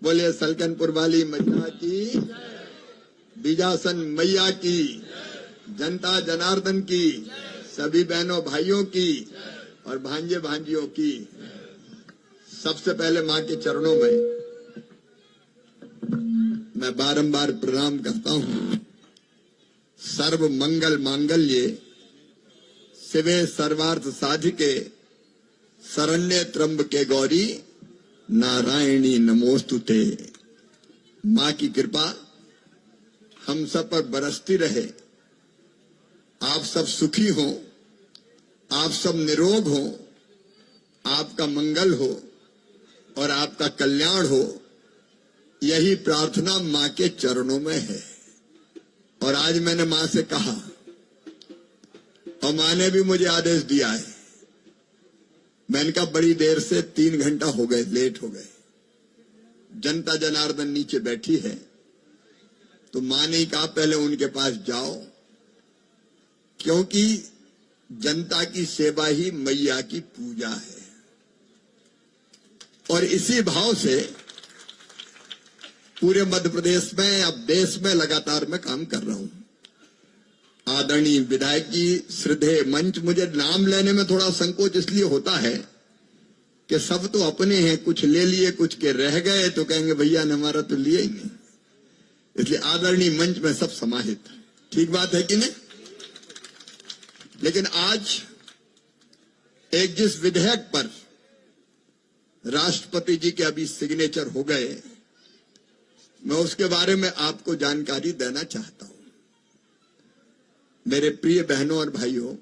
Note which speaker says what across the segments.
Speaker 1: बोले सलकनपुर वाली मैया की, बीजासन मैया की, जनता जनार्दन की, सभी बहनों भाइयों की और भांजे भांजियों की। सबसे पहले मां के चरणों में मैं बारंबार प्रणाम करता हूं। सर्व मंगल मांगल्ये शिवे सर्वार्थ साधिके शरण्ये त्र्यंबके गौरी नारायणी नमोस्तुते। मां की कृपा हम सब पर बरसती रहे। आप सब सुखी हो, आप सब निरोग हो, आपका मंगल हो और आपका कल्याण हो, यही प्रार्थना मां के चरणों में है। और आज मैंने मां से कहा और मां ने भी मुझे आदेश दिया है। मैंने कहा बड़ी देर से 3 घंटा हो गए, लेट हो गए। जनता जनार्दन नीचे बैठी है तो मां ने कहा पहले उनके पास जाओ, क्योंकि जनता की सेवा ही मैया की पूजा है। और इसी भाव से पूरे मध्य प्रदेश में, अब देश में लगातार मैं काम कर रहा हूं। आदरणीय विधायक जी, श्रद्धेय मंच, मुझे नाम लेने में थोड़ा संकोच इसलिए होता है कि सब तो अपने हैं, कुछ ले लिए, कुछ के रह गए तो कहेंगे भैया ने हमारा तो लिया ही नहीं। इसलिए आदरणीय मंच में सब समाहित। ठीक बात है कि नहीं? लेकिन आज एक जिस विधेयक पर राष्ट्रपति जी के अभी सिग्नेचर हो गए, मैं उसके बारे में आपको जानकारी देना चाहता हूं। मेरे प्रिय बहनों और भाइयों,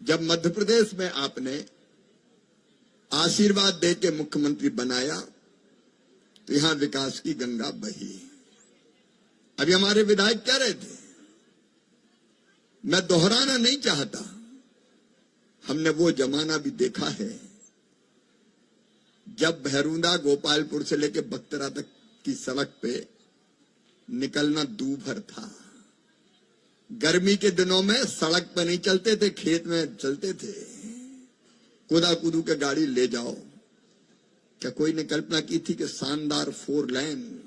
Speaker 1: जब मध्य प्रदेश में आपने आशीर्वाद दे के मुख्यमंत्री बनाया तो यहां विकास की गंगा बही। अभी हमारे विधायक कह रहे थे, मैं दोहराना नहीं चाहता, हमने वो जमाना भी देखा है जब भैरूंदा गोपालपुर से लेकर बख्तरा तक की सड़क पे निकलना दूभर था। गर्मी के दिनों में सड़क पर नहीं चलते थे, खेत में चलते थे। कूदा कूदू के गाड़ी ले जाओ। क्या कोई ने कल्पना की थी कि शानदार 4 लेन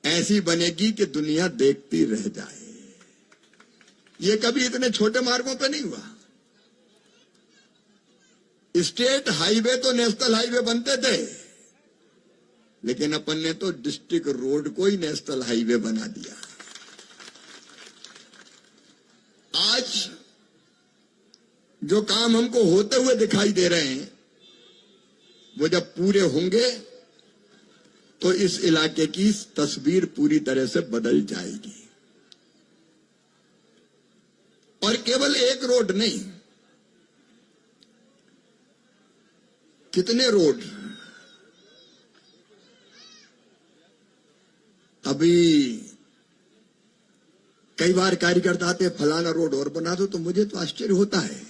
Speaker 1: ऐसी बनेगी कि दुनिया देखती रह जाए? ये कभी इतने छोटे मार्गों पे नहीं हुआ। स्टेट हाईवे तो नेशनल हाईवे बनते थे, लेकिन अपन ने तो डिस्ट्रिक्ट रोड को ही नेशनल हाईवे बना दिया। आज जो काम हमको होते हुए दिखाई दे रहे हैं, वो जब पूरे होंगे तो इस इलाके की तस्वीर पूरी तरह से बदल जाएगी। और केवल एक रोड नहीं, कितने रोड। अभी कई बार कार्यकर्ता आते, फलाना रोड और बना दो, तो मुझे तो आश्चर्य होता है।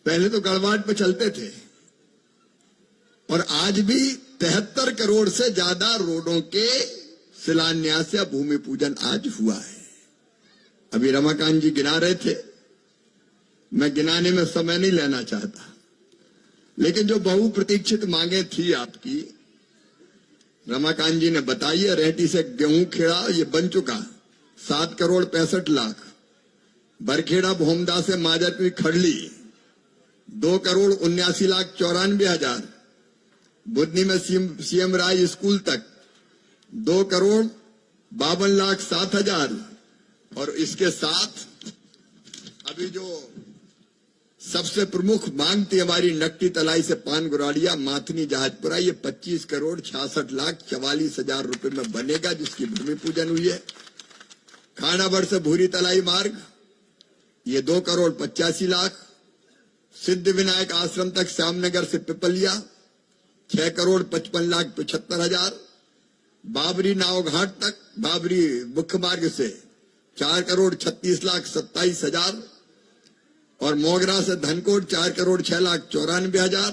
Speaker 1: पहले तो गड़वाट पे चलते थे और आज भी 73 करोड़ से ज्यादा रोडों के शिलान्यास या भूमि पूजन आज हुआ है। अभी रमाकांत जी गिना रहे थे, मैं गिनाने में समय नहीं लेना चाहता, लेकिन जो बहुप्रतीक्षित मांगे थी आपकी, रमाकांत जी ने बताई है। रेहटी से गेहूं खेड़ा ये बन चुका 7 करोड़ 65 लाख। बरखेड़ा भोमदा से माजरपुर खड़ली 2 करोड़ 79 लाख 94 हजार। बुधनी में सीएम राय स्कूल तक 2 करोड़ 52 लाख 7 हजार। और इसके साथ अभी जो सबसे प्रमुख मांग थी हमारी, नकटी तलाई से पान गुराड़िया माथनी जहाजपुरा, ये 25 करोड़ 66 लाख 44 हजार रुपए में बनेगा, जिसकी भूमि पूजन हुई है। खानाबड़ से भूरी तलाई मार्ग ये 2 करोड़ 85 लाख। सिद्ध विनायक आश्रम तक श्यामनगर से पिपलिया 6 करोड़ 55 लाख 75 हजार। बाबरी नाव घाट तक बाबरी मुख्य मार्ग से 4 करोड़ 36 लाख 27 हजार। और मोगरा से धनकोट 4 करोड़ 6 लाख 94 हजार।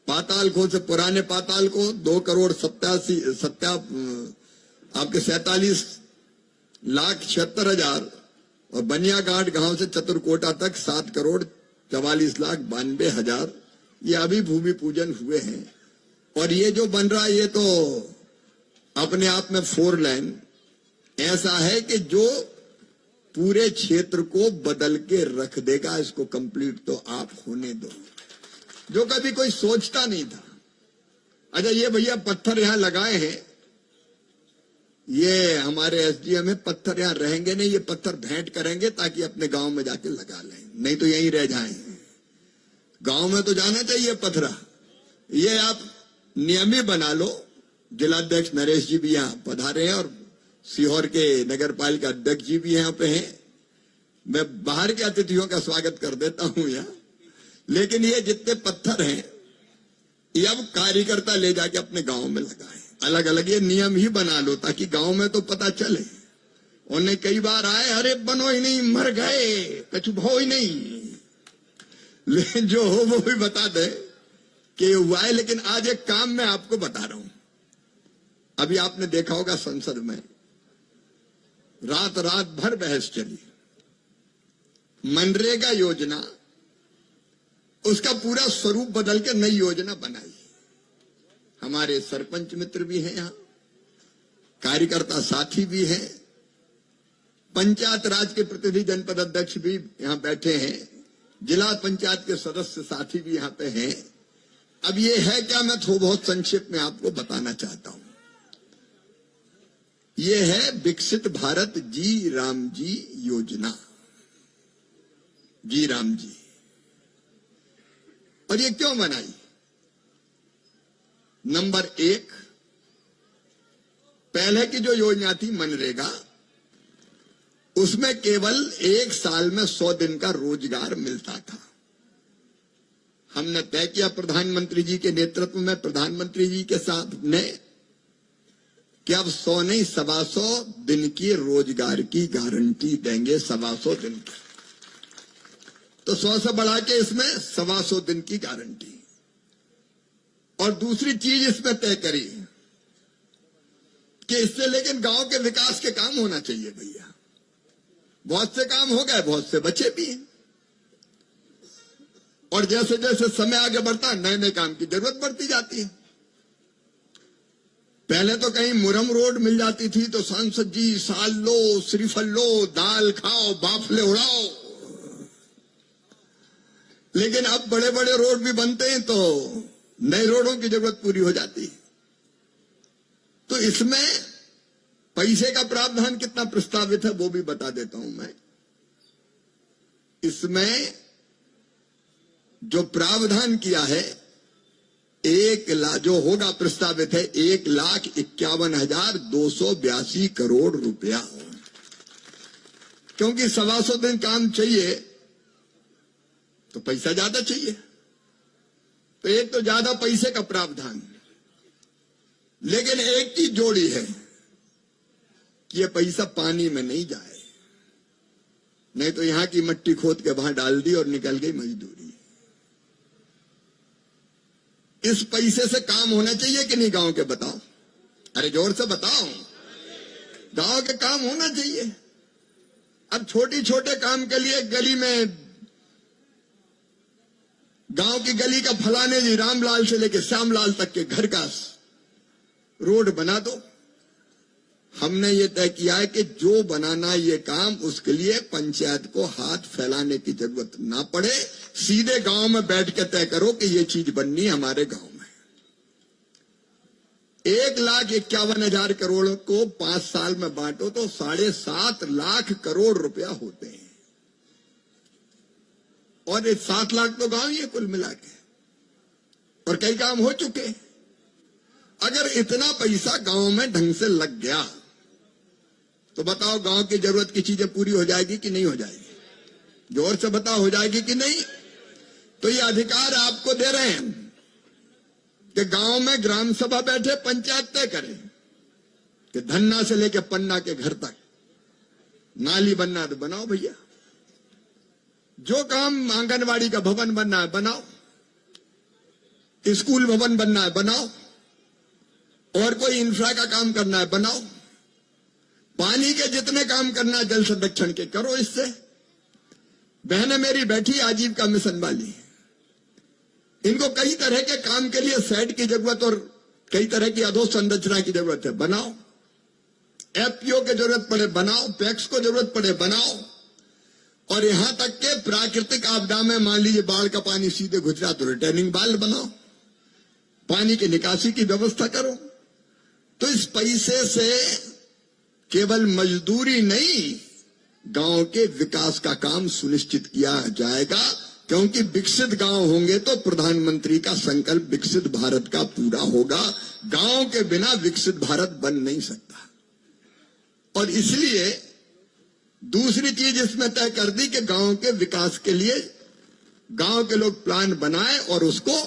Speaker 1: पातालकोट से पुराने पाताल को 2 करोड़ 47 लाख 76 हजार। और बनिया घाट गांव से चतुरकोटा तक 7 करोड़ 44 लाख 92 हजार। ये अभी भूमि पूजन हुए हैं। और ये जो बन रहा है ये तो अपने आप में 4 लेन ऐसा है कि जो पूरे क्षेत्र को बदल के रख देगा। इसको कंप्लीट तो आप होने दो, जो कभी कोई सोचता नहीं था। अच्छा, ये भैया पत्थर यहां लगाए हैं, ये हमारे एसडीएम है, पत्थर यहां रहेंगे नहीं, ये पत्थर भेंट करेंगे ताकि अपने गांव में जाके लगा लें, नहीं तो यहीं रह जाएं। गांव में तो जाना चाहिए पत्थरा। ये आप नियम ही बना लो। जिलाध्यक्ष नरेश जी भी यहां पधारे हैं और सीहोर के नगर पालिका अध्यक्ष जी भी यहाँ पे हैं। मैं बाहर के अतिथियों का स्वागत कर देता हूं यहाँ, लेकिन ये जितने पत्थर हैं ये अब कार्यकर्ता ले जाके अपने गांव में लगाए। अलग अलग ये नियम ही बना लो ताकि गांव में तो पता चले। उन्हें कई बार आए, अरे बनो ही नहीं, मर गए, कुछ हो ही नहीं, लेकिन जो हो वो भी बता दे कि हुआ है। लेकिन आज एक काम मैं आपको बता रहा हूं। अभी आपने देखा होगा संसद में रात रात भर बहस चली। मनरेगा योजना, उसका पूरा स्वरूप बदल के नई योजना बनाई। हमारे सरपंच मित्र भी हैं यहां, कार्यकर्ता साथी भी हैं, पंचायत राज के प्रतिनिधि जनपद अध्यक्ष भी यहां बैठे हैं, जिला पंचायत के सदस्य साथी भी यहां पे हैं। अब ये है क्या, मैं थोड़ा बहुत संक्षिप्त में आपको बताना चाहता हूं। ये है विकसित भारत जी राम जी योजना, जी राम जी। और ये क्यों बनाई? नंबर 1, पहले की जो योजना थी मनरेगा, उसमें केवल 1 साल में 100 दिन का रोजगार मिलता था। हमने तय किया प्रधानमंत्री जी के नेतृत्व में, प्रधानमंत्री जी के साथ ने, कि अब 100 नहीं 125 दिन की रोजगार की गारंटी देंगे। 125 दिन की, तो 100 से बढ़ा के इसमें 125 दिन की गारंटी। और दूसरी चीज इसमें तय करी कि इससे लेकिन गांव के विकास के काम होना चाहिए भैया। बहुत से काम हो गए, बहुत से बचे भी हैं, और जैसे जैसे समय आगे बढ़ता है नए नए काम की जरूरत बढ़ती जाती है। पहले तो कहीं मुरम रोड मिल जाती थी तो सांसद जी साल लो, श्रीफल लो, दाल खाओ, बाफले उड़ाओ। लेकिन अब बड़े बड़े रोड भी बनते हैं तो नए रोडों की जरूरत पूरी हो जाती है। तो इसमें पैसे का प्रावधान कितना प्रस्तावित है वो भी बता देता हूं मैं। इसमें जो प्रावधान किया है, जो होगा प्रस्तावित है 1,51,282 करोड़ रुपया। क्योंकि 125 दिन काम चाहिए तो पैसा ज्यादा चाहिए, तो एक तो ज्यादा पैसे का प्रावधान, लेकिन एक चीज जोड़ी है कि ये पैसा पानी में नहीं जाए, नहीं तो यहां की मट्टी खोद के वहां डाल दी और निकल गई मजदूरी। इस पैसे से काम होना चाहिए कि नहीं गांव के? बताओ, अरे जोर से बताओ, गांव के काम होना चाहिए। अब छोटे छोटे काम के लिए गली में, गांव की गली का फलाने जी रामलाल से लेकर श्यामलाल तक के घर का रोड बना दो। हमने ये तय किया है कि जो बनाना ये काम, उसके लिए पंचायत को हाथ फैलाने की जरूरत ना पड़े, सीधे गांव में बैठ के तय करो कि ये चीज बननी है हमारे गांव में। 1,51,000 करोड़ को 5 साल में बांटो तो 7.5 लाख करोड़ रुपया होते हैं, और 7 लाख तो गांव ही है कुल मिला के, और कई काम हो चुके। अगर इतना पैसा गांव में ढंग से लग गया तो बताओ गांव की जरूरत की चीजें पूरी हो जाएगी कि नहीं हो जाएगी? जोर से बताओ, हो जाएगी कि नहीं? तो ये अधिकार आपको दे रहे हैं कि गांव में ग्राम सभा बैठे, पंचायत तय करे कि धन्ना से लेकर पन्ना के घर तक नाली बनना है तो बनाओ भैया, जो काम आंगनवाड़ी का भवन बनना है बनाओ, स्कूल भवन बनना है बनाओ, और कोई इंफ्रा का काम करना है बनाओ, पानी के जितने काम करना है जल संरक्षण के करो। इससे बहनें मेरी बैठी आजीविका मिशन वाली, इनको कई तरह के काम के लिए सेट की जरूरत और कई तरह की अधोसंरचना की जरूरत है, बनाओ। एफपीओ की जरूरत पड़े बनाओ, पैक्स को जरूरत पड़े बनाओ, और यहां तक के प्राकृतिक आपदा में मान लीजिए बाढ़ का पानी सीधे घुस रहा तो रिटर्निंग वाल बनाओ, पानी की निकासी की व्यवस्था करो। तो इस पैसे से केवल मजदूरी नहीं, गांव के विकास का काम सुनिश्चित किया जाएगा, क्योंकि विकसित गांव होंगे तो प्रधानमंत्री का संकल्प विकसित भारत का पूरा होगा। गांव के बिना विकसित भारत बन नहीं सकता। और इसलिए दूसरी चीज इसमें तय कर दी कि गांव के विकास के लिए गांव के लोग प्लान बनाए और उसको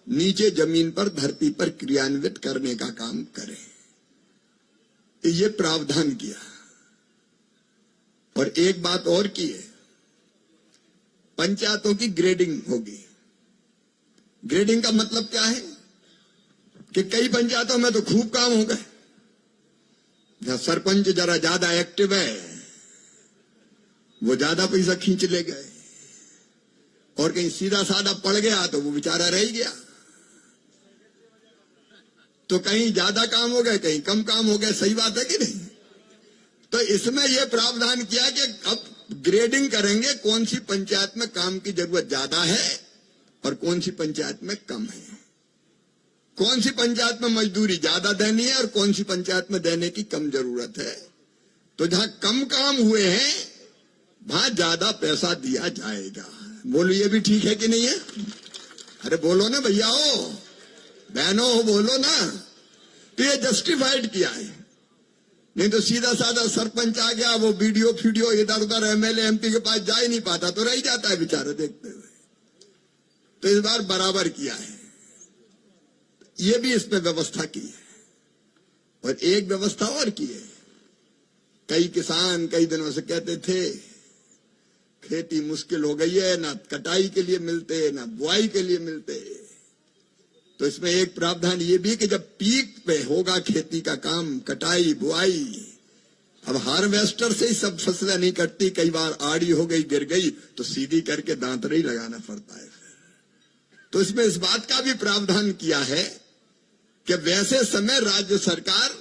Speaker 1: नीचे जमीन पर धरती पर क्रियान्वित करने का काम करें। ये प्रावधान किया। और एक बात और की है, पंचायतों की ग्रेडिंग होगी। ग्रेडिंग का मतलब क्या है कि कई पंचायतों में तो खूब काम हो गए, जहां सरपंच जरा ज्यादा एक्टिव है वो ज्यादा पैसा खींच ले गए, और कहीं सीधा साधा पड़ गया तो वो बेचारा रह गया। तो कहीं ज्यादा काम हो गए, कहीं कम काम हो गए। सही बात है कि नहीं? तो इसमें यह प्रावधान किया कि अब ग्रेडिंग करेंगे, कौन सी पंचायत में काम की जरूरत ज्यादा है और कौन सी पंचायत में कम है, कौन सी पंचायत में मजदूरी ज्यादा देनी है और कौन सी पंचायत में देने की कम जरूरत है। तो जहां कम काम हुए हैं वहां ज्यादा पैसा दिया जाएगा। बोलो ये भी ठीक है कि नहीं है? अरे बोलो ना भैया हो, बहनों हो, बोलो ना। तो ये जस्टिफाइड किया है, नहीं तो सीधा साधा सरपंच आ गया, वो वीडियो फीडियो इधर उधर एमएलए एमपी के पास जा ही नहीं पाता तो रह जाता है बेचारा देखते हुए। तो इस बार बराबर किया है, ये भी इसमें व्यवस्था की है। और एक व्यवस्था और की है, कई किसान कई दिनों से कहते थे खेती मुश्किल हो गई है, ना कटाई के लिए मिलते ना बुआई के लिए मिलते। तो इसमें एक प्रावधान ये भी कि जब पीक पे होगा खेती का काम, कटाई बुआई, अब हार्वेस्टर से ही सब फसलें नहीं कटती, कई बार आड़ी हो गई गिर गई तो सीधी करके दांतरे ही लगाना पड़ता है। तो इसमें इस बात का भी प्रावधान किया है कि वैसे समय राज्य सरकार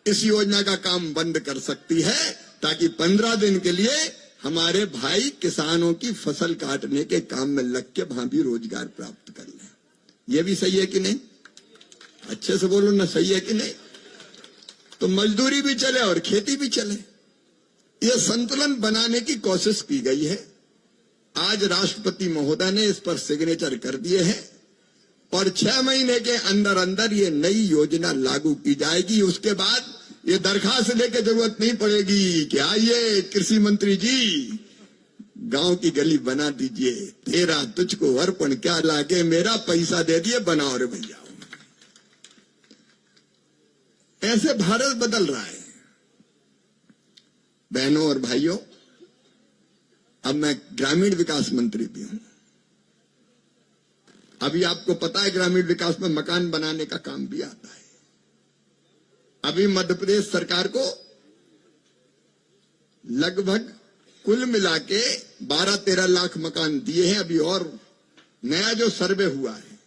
Speaker 1: इस योजना का काम बंद कर सकती है, ताकि 15 दिन के लिए हमारे भाई किसानों की फसल काटने के काम में लग के वहां भी रोजगार प्राप्त कर लें। ये भी सही है कि नहीं? अच्छे से बोलो ना, सही है कि नहीं? तो मजदूरी भी चले और खेती भी चले, ये संतुलन बनाने की कोशिश की गई है। आज राष्ट्रपति महोदय ने इस पर सिग्नेचर कर दिए हैं और 6 महीने के अंदर अंदर ये नई योजना लागू की जाएगी। उसके बाद ये दरखास्त लेके जरूरत नहीं पड़ेगी कि आइए कृषि मंत्री जी गांव की गली बना दीजिए, तेरा तुझको अर्पण क्या लागे, मेरा पैसा दे दिए बनाओ रे भैया। ऐसे भारत बदल रहा है। बहनों और भाइयों, अब मैं ग्रामीण विकास मंत्री भी हूं। अभी आपको पता है ग्रामीण विकास में मकान बनाने का काम भी आता है। अभी मध्य प्रदेश सरकार को लगभग कुल मिला के 12-13 लाख मकान दिए हैं। अभी और नया जो सर्वे हुआ है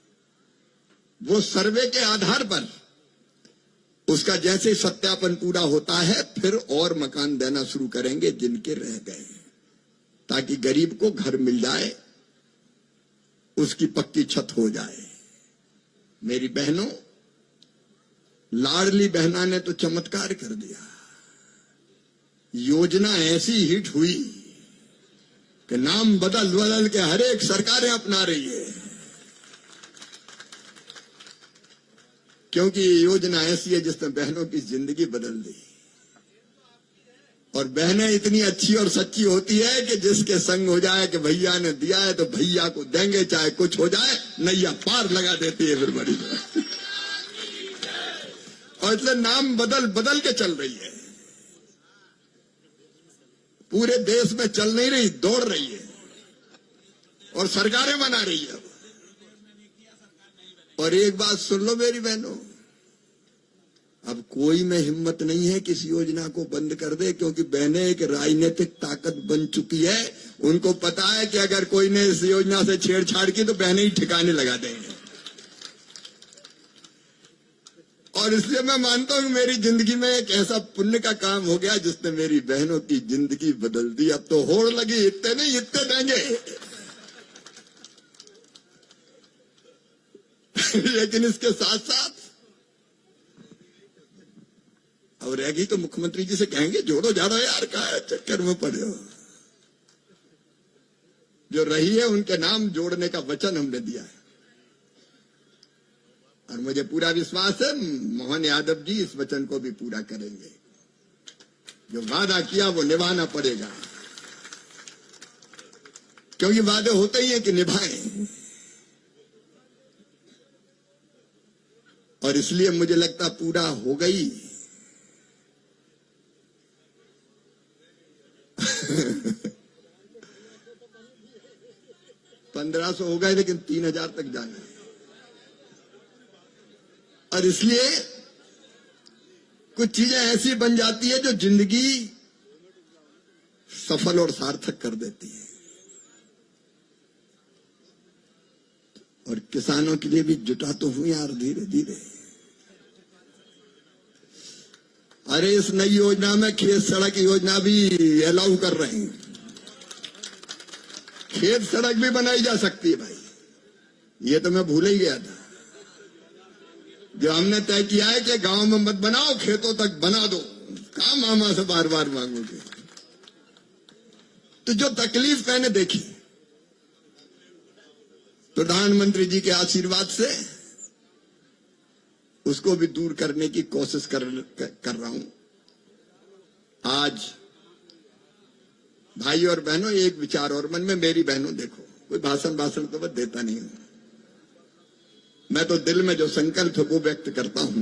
Speaker 1: वो सर्वे के आधार पर उसका जैसे सत्यापन पूरा होता है फिर और मकान देना शुरू करेंगे जिनके रह गए, ताकि गरीब को घर मिल जाए, उसकी पक्की छत हो जाए। मेरी बहनों, लाडली बहना ने तो चमत्कार कर दिया। योजना ऐसी हिट हुई कि नाम बदल बदल के हर एक सरकारें अपना रही है, क्योंकि ये योजना ऐसी है जिसने बहनों की जिंदगी बदल दी। और बहनें इतनी अच्छी और सच्ची होती है कि जिसके संग हो जाए कि भैया ने दिया है तो भैया को देंगे, चाहे कुछ हो जाए, नैया पार लगा देती है फिर बड़ी। और इसलिए नाम बदल बदल के चल रही है, पूरे देश में चल नहीं रही, दौड़ रही है और सरकारें बना रही है। और एक बात सुन लो मेरी बहनों, अब कोई में हिम्मत नहीं है किसी योजना को बंद कर दे, क्योंकि बहनें एक राजनीतिक ताकत बन चुकी है। उनको पता है कि अगर कोई ने इस योजना से छेड़छाड़ की तो बहनें ही ठिकाने लगा देंगे। और इसलिए मैं मानता हूं कि मेरी जिंदगी में एक ऐसा पुण्य का काम हो गया जिसने मेरी बहनों की जिंदगी बदल दी। अब तो होड़ लगी, इतने नहीं इतने देंगे। लेकिन इसके साथ साथ अब रहेगी तो मुख्यमंत्री जी से कहेंगे जोड़ो जाड़ो यार, का चक्कर में पड़े हो। जो रही है उनके नाम जोड़ने का वचन हमने दिया है, और मुझे पूरा विश्वास है मोहन यादव जी इस वचन को भी पूरा करेंगे। जो वादा किया वो निभाना पड़ेगा, क्योंकि वादे होते ही हैं कि निभाएं। और इसलिए मुझे लगता पूरा हो गई। 1500 हो गए, लेकिन 3000 तक जाना है। और इसलिए कुछ चीजें ऐसी बन जाती है जो जिंदगी सफल और सार्थक कर देती है। और किसानों के लिए भी जुटा तो हुई यार धीरे धीरे। अरे इस नई योजना में खेत सड़क योजना भी अलाउ कर रहे हैं। खेत सड़क भी बनाई जा सकती है भाई, ये तो मैं भूल ही गया था। जो हमने तय किया है कि गांव में मत बनाओ, खेतों तक बना दो। कहां मामा से बार बार मांगोगे। तो जो तकलीफ मैंने देखी प्रधानमंत्री जी के आशीर्वाद से, उसको भी दूर करने की कोशिश कर रहा हूं। आज भाई और बहनों एक विचार और मन में, मेरी बहनों देखो, कोई भाषण तो मैं देता नहीं हूं। मैं तो दिल में जो संकल्प है वो व्यक्त करता हूं।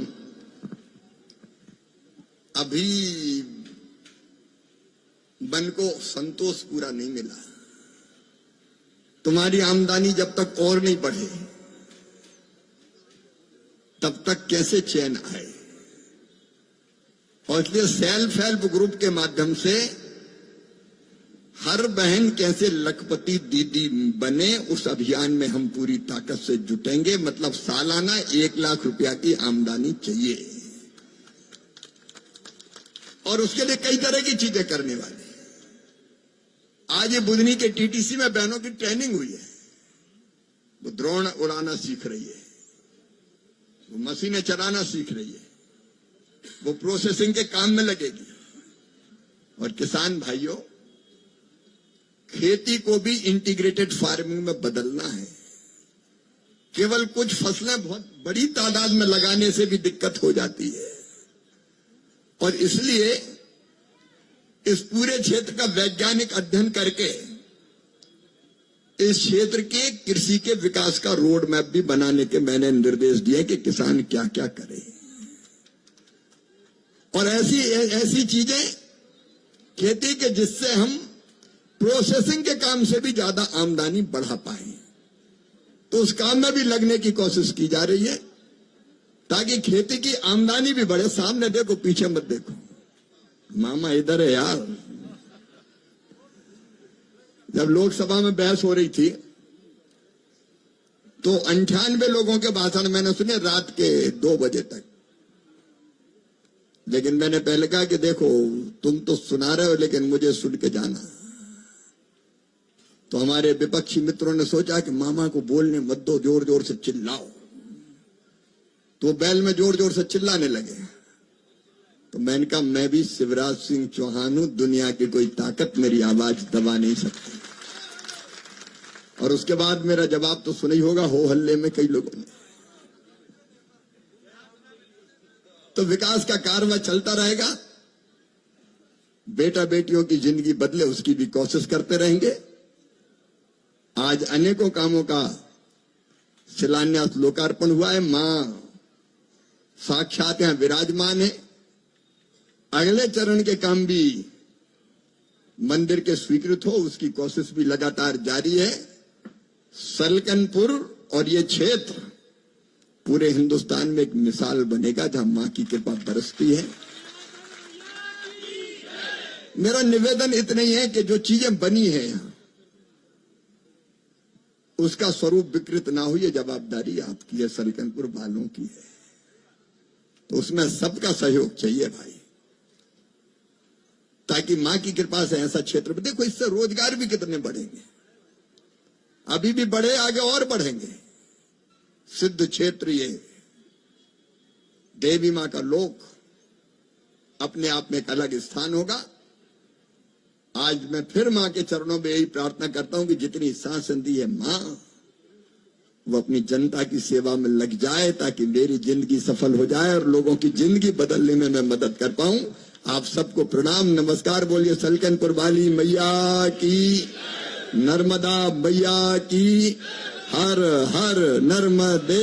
Speaker 1: अभी मन को संतोष पूरा नहीं मिला। तुम्हारी आमदनी जब तक और नहीं बढ़े तब तक कैसे चैन आए। और इसलिए सेल्फ हेल्प ग्रुप के माध्यम से हर बहन कैसे लखपति दीदी बने, उस अभियान में हम पूरी ताकत से जुटेंगे। मतलब सालाना 1 लाख रुपया की आमदनी चाहिए, और उसके लिए कई तरह की चीजें करने वाले। आज ये बुधनी के टीटीसी में बहनों की ट्रेनिंग हुई है। वो ड्रोन उड़ाना सीख रही है, वो मशीनें चलाना सीख रही है, वो प्रोसेसिंग के काम में लगेगी। और किसान भाइयों, खेती को भी इंटीग्रेटेड फार्मिंग में बदलना है। केवल कुछ फसलें बहुत बड़ी तादाद में लगाने से भी दिक्कत हो जाती है, और इसलिए इस पूरे क्षेत्र का वैज्ञानिक अध्ययन करके इस क्षेत्र के कृषि के विकास का रोड मैप भी बनाने के मैंने निर्देश दिए कि किसान क्या क्या करे। और ऐसी चीजें खेती के जिससे हम प्रोसेसिंग के काम से भी ज्यादा आमदनी बढ़ा पाए, तो उस काम में भी लगने की कोशिश की जा रही है, ताकि खेती की आमदनी भी बढ़े। सामने देखो, पीछे मत देखो। मामा इधर है यार। जब लोकसभा में बहस हो रही थी तो 98 लोगों के भाषण मैंने सुने रात के 2 बजे तक। लेकिन मैंने पहले कहा कि देखो, तुम तो सुना रहे हो लेकिन मुझे सुन के जाना। तो हमारे विपक्षी मित्रों ने सोचा कि मामा को बोलने मत दो, जोर जोर से चिल्लाओ। तो बैल में जोर जोर से चिल्लाने लगे। तो मैंने कहा, मैं भी शिवराज सिंह चौहान हूं, दुनिया की कोई ताकत मेरी आवाज दबा नहीं सकती। और उसके बाद मेरा जवाब तो सुना ही होगा, हो हल्ले में कई लोगों ने। तो विकास का कारवां चलता रहेगा। बेटा बेटियों की जिंदगी बदले उसकी भी कोशिश करते रहेंगे। आज अनेकों कामों का शिलान्यास लोकार्पण हुआ है। मां साक्षात यहां विराजमान है। अगले चरण के काम भी मंदिर के स्वीकृत हो, उसकी कोशिश भी लगातार जारी है। सलकनपुर और ये क्षेत्र पूरे हिंदुस्तान में एक मिसाल बनेगा जहां मां की कृपा बरसती है। मेरा निवेदन इतना ही है कि जो चीजें बनी है यहां, उसका स्वरूप विकृत ना हो, ये जवाबदारी आपकी है, सलकनपुर वालों की है। तो उसमें सबका सहयोग चाहिए भाई, ताकि मां की कृपा से ऐसा क्षेत्र में देखो, इससे रोजगार भी कितने बढ़ेंगे, अभी भी बढ़े, आगे और बढ़ेंगे। सिद्ध क्षेत्र ये देवी मां का लोक अपने आप में एक अलग स्थान होगा। आज मैं फिर मां के चरणों में यही प्रार्थना करता हूं कि जितनी सांस दी है मां, वो अपनी जनता की सेवा में लग जाए, ताकि मेरी जिंदगी सफल हो जाए और लोगों की जिंदगी बदलने में मैं मदद कर पाऊं। आप सबको प्रणाम, नमस्कार। बोलिए सलकनपुर वाली मैया की, नर्मदा मैया की, हर हर नर्मदे।